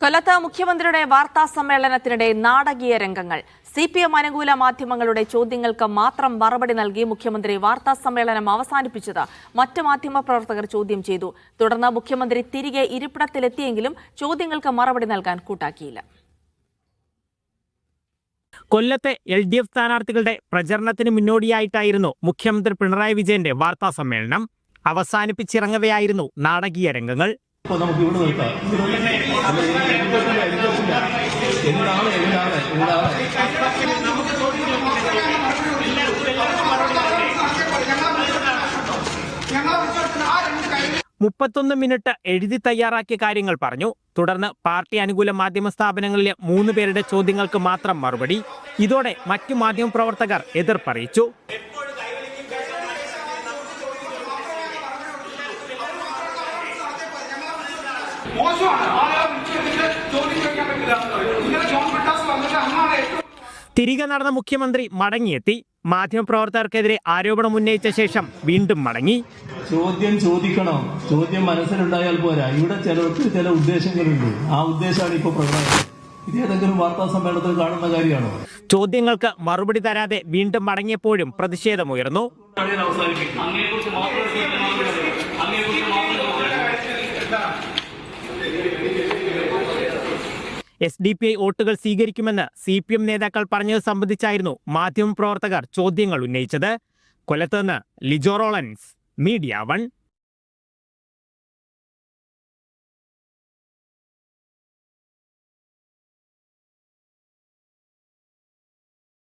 കൊല്ലത്ത് മുഖ്യമന്ത്രിയുടെ വാർത്താ സമ്മേളനത്തിനിടെ നാടകീയ രംഗങ്ങൾ. CPM അനുകൂല മാധ്യമങ്ങളുടെ ചോദ്യങ്ങൾക്ക് മാത്രം മറുപടി നൽകി മുഖ്യമന്ത്രി വാർത്താ സമ്മേളനം അവസാനിപ്പിച്ചത് മറ്റ് മാധ്യമപ്രവർത്തകർ ചോദ്യം ചെയ്തു. തുടർന്ന് മുഖ്യമന്ത്രി തിരികെ ഇരിപ്പിടത്തിലെത്തിയെങ്കിലും ചോദ്യങ്ങൾക്ക് മറുപടി നൽകാൻ കൂട്ടാക്കിയില്ല. കൊല്ലത്തെ LDF സ്ഥാനാർത്ഥികളുടെ പ്രചരണത്തിന് മുന്നോടിയായിട്ടായിരുന്നു മുഖ്യമന്ത്രി പിണറായി വിജയന്റെ വാർത്താ സമ്മേളനം. അവസാനിപ്പിച്ചിറങ്ങവെയായിരുന്നു നാടകീയ രംഗങ്ങൾ. നമുക്ക് ഇവിടെ നിർത്താം. മുപ്പത്തൊന്ന് മിനിറ്റ് എഴുതി തയ്യാറാക്കിയ കാര്യങ്ങൾ പറഞ്ഞു. തുടർന്ന് പാർട്ടി അനുകൂല മാധ്യമ സ്ഥാപനങ്ങളിലെ 3 പേരുടെ ചോദ്യങ്ങൾക്ക് മാത്രം മറുപടി. ഇതോടെ മറ്റു മാധ്യമപ്രവർത്തകർ എതിർപ്പറിയിച്ചു. തിരികെ നടന്ന മുഖ്യമന്ത്രി മടങ്ങിയെത്തി. മാധ്യമപ്രവർത്തകർക്കെതിരെ ആരോപണം ഉന്നയിച്ച ശേഷം വീണ്ടും മടങ്ങി. ചോദ്യം ചോദിക്കണം, ചോദ്യം മനസ്സിലുണ്ടായാൽ പോരാ. ഇവിടെ ചില ഉദ്ദേശങ്ങളുണ്ട്. ആ ഉദ്ദേശമാണ് ഇപ്പോൾ പ്രധാനം. ഇതേതെങ്കിലും വാർത്താ സമ്മേളനത്തിൽ കാണുന്ന കാര്യമാണോ? ചോദ്യങ്ങൾക്ക് മറുപടി തരാതെ വീണ്ടും മടങ്ങിയപ്പോഴും പ്രതിഷേധമുയർന്നു. SDPI വോട്ടുകൾ സ്വീകരിക്കുമെന്ന് CPM നേതാക്കൾ പറഞ്ഞത് സംബന്ധിച്ചായിരുന്നു മാധ്യമപ്രവർത്തകർ ചോദ്യങ്ങൾ ഉന്നയിച്ചത്. കൊല്ലത്ത് നിന്ന് ലിജോ റോളൻസ്, മീഡിയ 1.